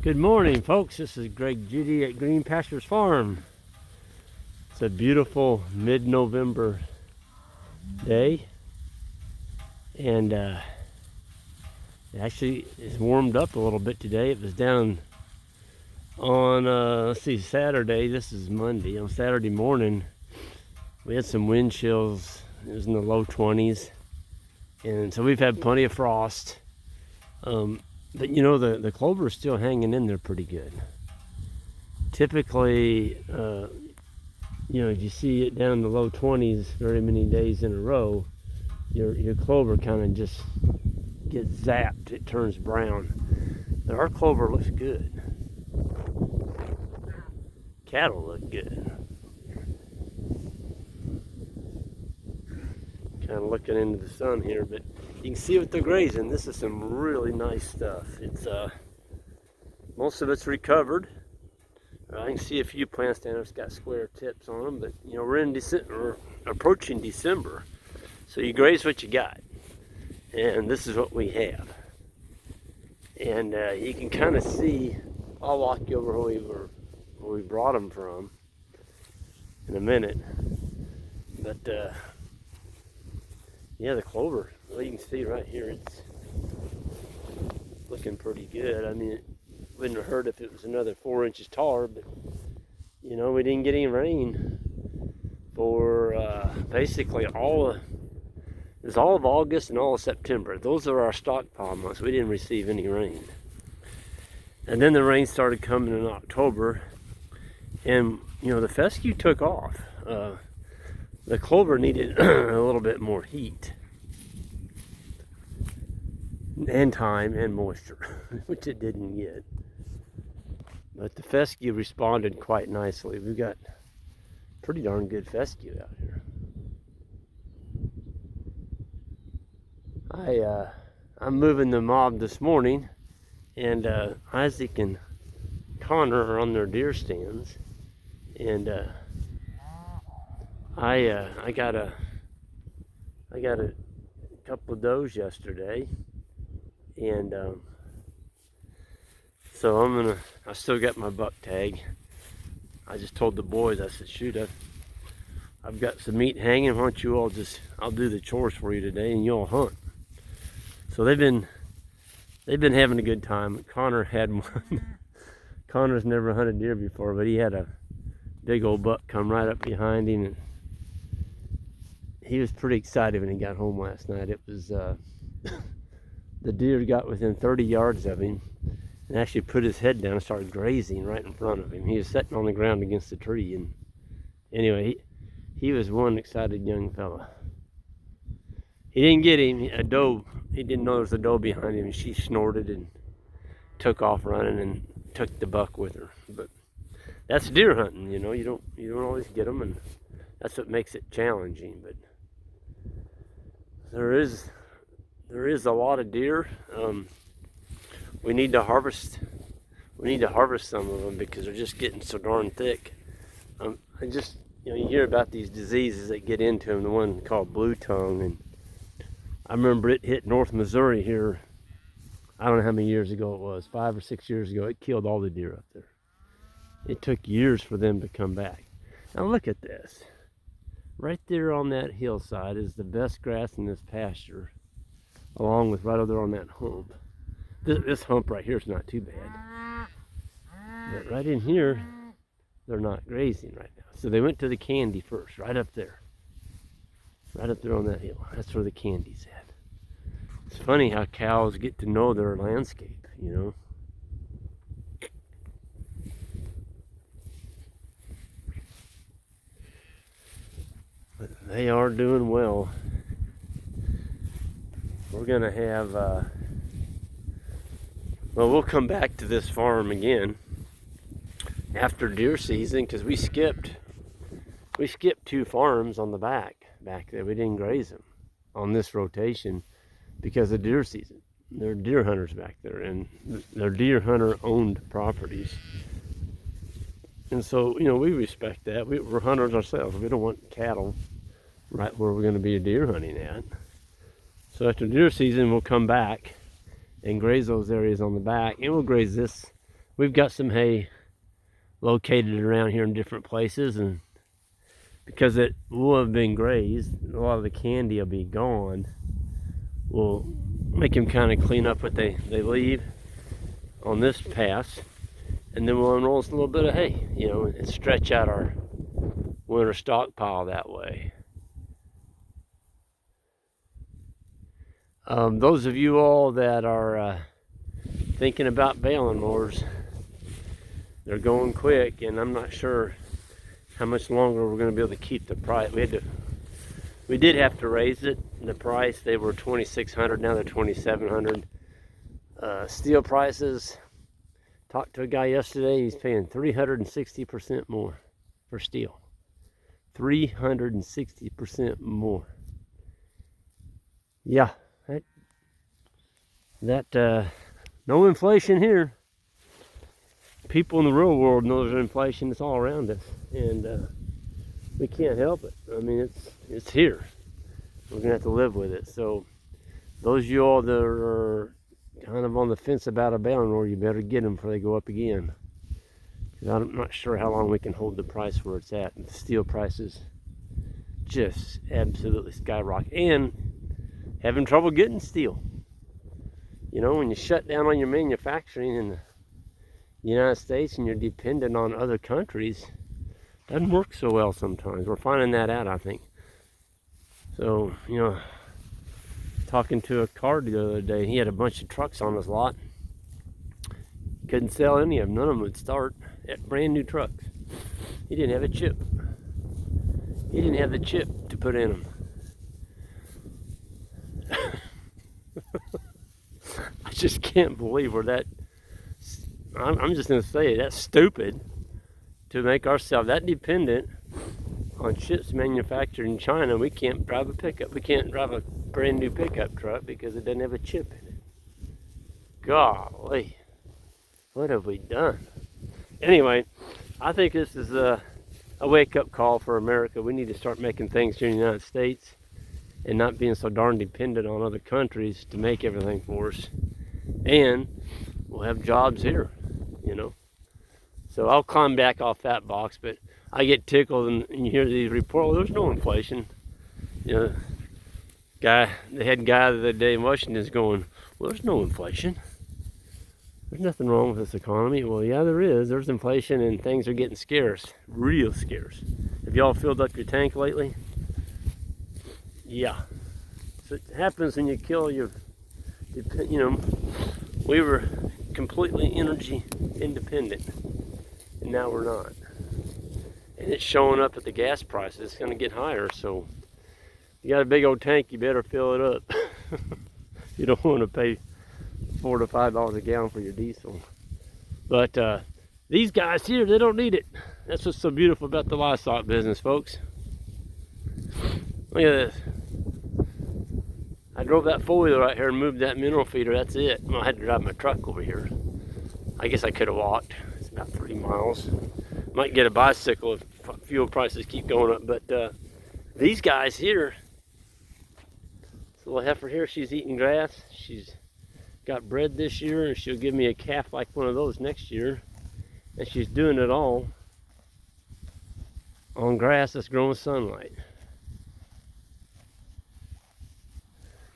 Good morning, folks. This is Greg Judy at Green Pastures Farm. It's a beautiful mid-November day, and it actually is warmed up a little bit today. It was down on let's see, Saturday. This is Monday. On Saturday morning, we had some wind chills. It was in the low 20s, and so we've had plenty of frost. But you know, the clover is still hanging in there pretty good. Typically, you know, if you see it down in the low 20s very many days in a row, your clover kind of just gets zapped. It turns brown. But our clover looks good. Cattle look good. Kind of looking into the sun here, but you can see what they're grazing. This is some really nice stuff. It's most of it's recovered. I can see a few plants down there that's got square tips on them, but you know, we're in December, we're approaching December, so you graze what you got, and this is what we have. And you can kind of see. I'll walk you over where we brought them from in a minute, but yeah, the clover, well, you can see right here, it's looking pretty good. I mean, it wouldn't have hurt if it was another 4 inches taller, but you know, we didn't get any rain for basically all of August and all of September. Those are our stockpile months. We didn't receive any rain. And then the rain started coming in October, and you know, the fescue took off. The clover needed a little bit more heat and time and moisture, which it didn't get. But the fescue responded quite nicely. We've got pretty darn good fescue out here. I'm moving the mob this morning, and Isaac and Connor are on their deer stands, and I got a couple of does yesterday, and so I still got my buck tag. I just told the boys, I said, shoot, I've got some meat hanging. Why don't you all I'll do the chores for you today, and you'll hunt. So they've been having a good time. Connor had one. Connor's never hunted deer before, but he had a big old buck come right up behind him, and he was pretty excited when he got home last night. It was the deer got within 30 yards of him and actually put his head down and started grazing right in front of him. He was sitting on the ground against the tree, and anyway, he was one excited young fella. He didn't get him. A doe, he didn't know there was a doe behind him, and she snorted and took off running and took the buck with her. But that's deer hunting, you know. You don't always get them, and that's what makes it challenging. But there is a lot of deer. We need to harvest some of them because they're just getting so darn thick. You know, you hear about these diseases that get into them. The one called blue tongue, and I remember it hit North Missouri here. I don't know how many years ago it was, 5 or 6 years ago. It killed all the deer up there. It took years for them to come back. Now look at this. Right there on that hillside is the best grass in this pasture, along with right over there on that hump. This hump right here is not too bad. But right in here, they're not grazing right now. So they went to the candy first, right up there. Right up there on that hill. That's where the candy's at. It's funny how cows get to know their landscape, you know. But they are doing well. We're gonna have, well, we'll come back to this farm again after deer season, because we skipped 2 farms on the back there. We didn't graze them on this rotation because of deer season. There are deer hunters back there, and they're deer hunter owned properties. And so, you know, we respect that. We're hunters ourselves. We don't want cattle right where we're going to be deer hunting at. So after deer season, we'll come back and graze those areas on the back, and we'll graze this we've got some hay located around here in different places, and because it will have been grazed, a lot of the candy will be gone. We'll make them kind of clean up what they leave on this pass, and then we'll unroll us a little bit of hay, you know, and stretch out our winter stockpile that way. Those of you all that are thinking about baling mowers, they're going quick, and I'm not sure how much longer we're going to be able to keep the price. We did have to raise it, the price. They were $2,600, now they're $2,700. Steel prices, talked to a guy yesterday, he's paying 360% more for steel. 360% more. Yeah, no inflation here. People in the real world know there's inflation. It's all around us, and we can't help it. I mean, it's here. We're gonna have to live with it. So those of you all that are kind of on the fence about a baling mower, you better get them before they go up again, because I'm not sure how long we can hold the price where it's at. The steel prices just absolutely skyrocket, and having trouble getting steel. You know, when you shut down on your manufacturing in the United States and you're dependent on other countries, it doesn't work so well sometimes. We're finding that out, I think. So, you know, talking to a car the other day, he had a bunch of trucks on his lot. Couldn't sell any of them. None of them would start. Brand new trucks. He didn't have a chip. He didn't have the chip to put in them. I just can't believe we're that, I'm just going to say it, that's stupid to make ourselves that dependent on chips manufactured in China. We can't drive a pickup. We can't drive a brand new pickup truck because it doesn't have a chip in it. Golly, what have we done? Anyway, I think this is a wake-up call for America. We need to start making things here in the United States and not being so darn dependent on other countries to make everything for us. And we'll have jobs here, you know. So I'll climb back off that box, but I get tickled and you hear these reports, well, there's no inflation. You know, the head guy the other day in Washington is going, well, there's no inflation. There's nothing wrong with this economy. Well, yeah, there is. There's inflation and things are getting scarce, real scarce. Have y'all filled up your tank lately? Yeah. So it happens when you kill your, you know, we were completely energy independent, and now we're not. And it's showing up at the gas prices. It's going to get higher, so you got a big old tank, you better fill it up. You don't want to pay $4 to $5 a gallon for your diesel. But these guys here, they don't need it. That's what's so beautiful about the livestock business, folks. Look at this. I drove that four-wheeler right here and moved that mineral feeder. That's it. Well, I had to drive my truck over here. I guess I could have walked. It's about 3 miles. Might get a bicycle if fuel prices keep going up. But these guys here, this little heifer here, she's eating grass. She's got bred this year, and she'll give me a calf like one of those next year. And she's doing it all on grass that's growing with sunlight.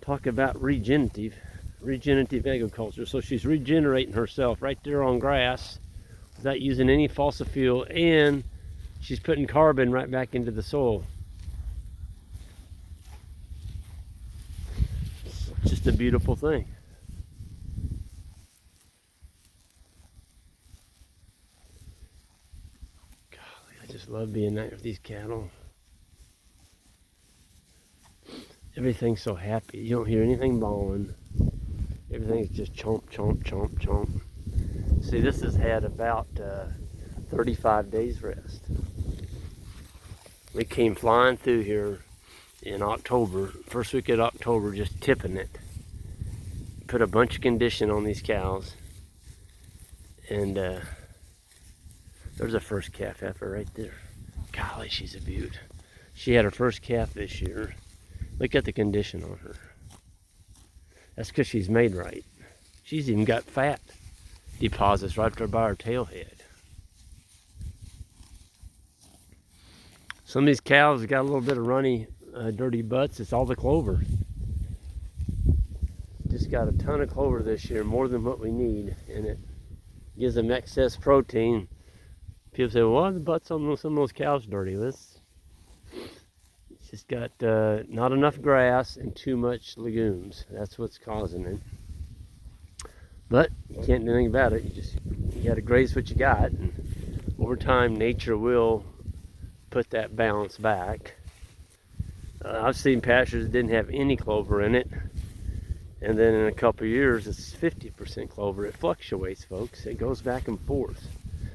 Talk about regenerative agriculture. So she's regenerating herself right there on grass without using any fossil fuel, and she's putting carbon right back into the soil. It's just a beautiful thing. Golly, I just love being out with these cattle. Everything's so happy. You don't hear anything bawling. Everything's just chomp, chomp, chomp, chomp. See, this has had about 35 days rest. We came flying through here in October, first week of October, just tipping it. Put a bunch of condition on these cows. And there's a first calf heifer right there. Golly, she's a beaut. She had her first calf this year. Look at the condition on her. That's because she's made right. She's even got fat. deposits right there by our tailhead. Some of these cows have got a little bit of runny, dirty butts. It's all the clover. Just got a ton of clover this year, more than what we need, and it gives them excess protein. People say, well, why are the butts on some of those cows dirty? It's just got not enough grass and too much legumes. That's what's causing it. But you can't do anything about it. You got to graze what you got, and over time, nature will put that balance back. I've seen pastures that didn't have any clover in it, and then in a couple of years it's 50% clover. It fluctuates, folks. It goes back and forth.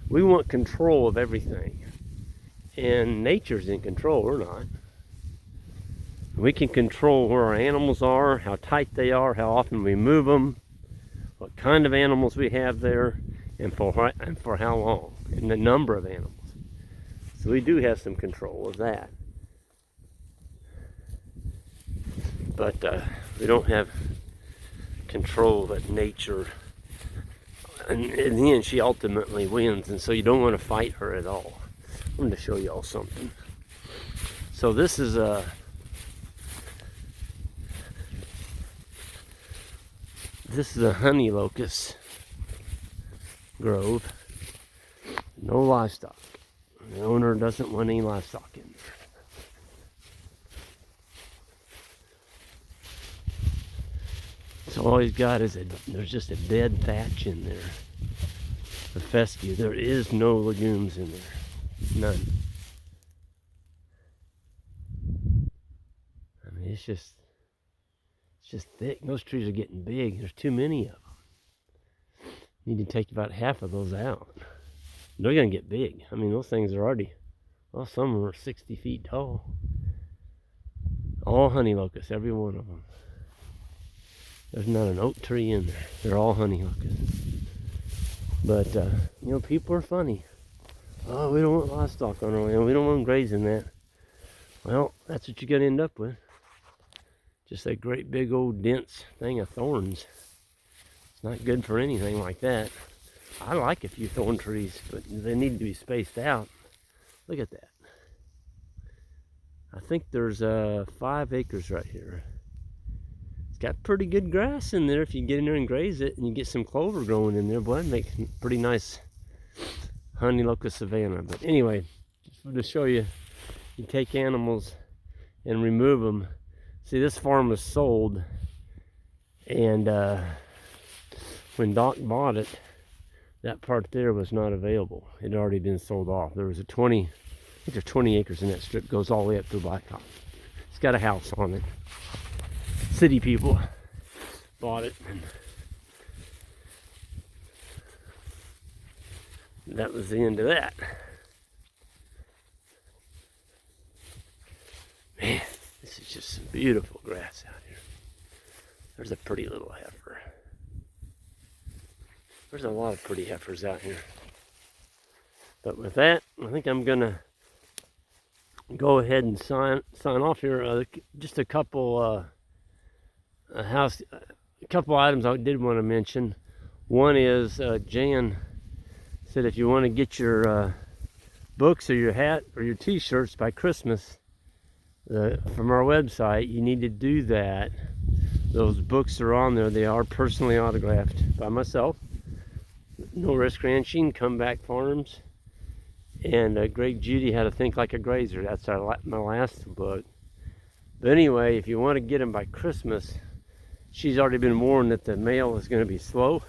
We want control of everything, and nature's in control. We're not. We can control where our animals are, how tight they are, how often we move them, what kind of animals we have there, and for how long, and the number of animals. So we do have some control of that. But we don't have control that nature, and in the end she ultimately wins, and so you don't want to fight her at all. I'm going to show you all something. So this is a honey locust grove. No livestock. The owner doesn't want any livestock in there. So all he's got is there's just a dead thatch in there. The fescue. There is no legumes in there. None. I mean, it's just thick. Those trees are getting big. There's too many of them. You need to take about half of those out. They're going to get big. I mean, those things are already, well, some of them are 60 feet tall. All honey locusts, every one of them. There's not an oak tree in there. They're all honey locusts. But, you know, people are funny. Oh, we don't want livestock on our land. We don't want them grazing that. Well, that's what you're going to end up with. Just a great big old dense thing of thorns. It's not good for anything like that. I like a few thorn trees, but they need to be spaced out. Look at that. I think there's 5 acres right here. It's got pretty good grass in there if you get in there and graze it, and you get some clover growing in there. Boy, that'd make pretty nice honey locust savanna. But anyway, just to show you, you take animals and remove them. See, this farm was sold, and when Doc bought it, that part there was not available. It had already been sold off. There was I think there's 20 acres in that strip, goes all the way up to Blacktop. It's got a house on it. City people bought it, and that was the end of that. Man, this is just some beautiful grass out here. There's a pretty little heifer. There's a lot of pretty heifers out here. But with that, I think I'm gonna go ahead and sign off here. Just a couple items I did want to mention. One is Jan said if you want to get your books or your hat or your t-shirts by Christmas from our website, you need to do that. Those books are on there. They are personally autographed by myself. No Risk Ranching, Comeback Farms, and Greg Judy, How to Think Like a Grazer. That's my last book. But anyway, if you want to get them by Christmas, she's already been warned that the mail is going to be slow,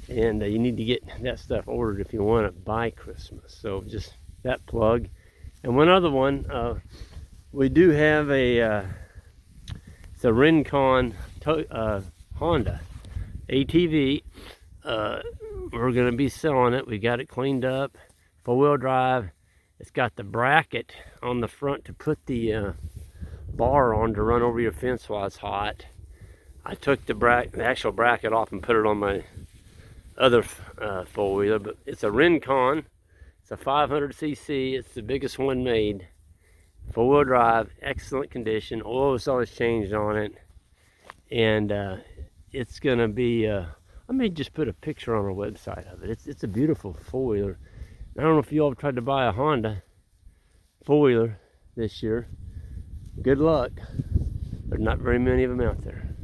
and you need to get that stuff ordered if you want it by Christmas. So just that plug. And one other one, we do have it's a Rincon Honda ATV. We're going to be selling it. We got it cleaned up, 4-wheel drive. It's got the bracket on the front to put the bar on to run over your fence while it's hot. I took the actual bracket off and put it on my other four-wheeler, but it's a Rincon. It's a 500cc. It's the biggest one made. 4-wheel drive, excellent condition. Oil is always changed on it, and it's going to be I may just put a picture on our website of it. It's a beautiful four-wheeler. I don't know if you all tried to buy a Honda four-wheeler this year. Good luck. There's not very many of them out there.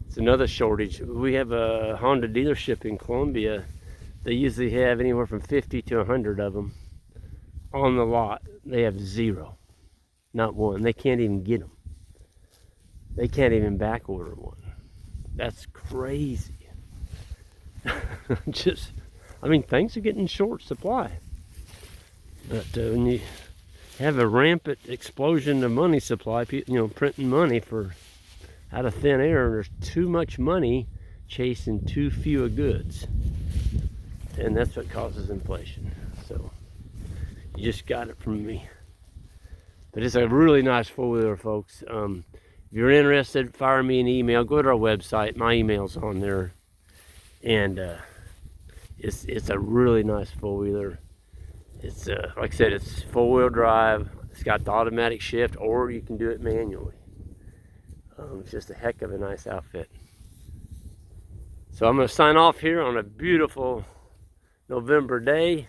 It's another shortage. We have a Honda dealership in Columbia. They usually have anywhere from 50 to 100 of them on the lot. They have zero. Not one. They can't even get them. They can't even back order one. That's crazy. I mean, things are getting short supply. But when you have a rampant explosion of money supply, printing money out of thin air, and there's too much money chasing too few of goods. And that's what causes inflation. So you just got it from me. But it's a really nice four-wheeler, folks. If you're interested, fire me an email. Go to our website. My email's on there. And it's a really nice four-wheeler. It's like I said, it's four-wheel drive. It's got the automatic shift, or you can do it manually. It's just a heck of a nice outfit. So I'm going to sign off here on a beautiful November day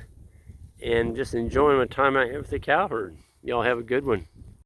and just enjoying my time out here with the cow herd. Y'all have a good one.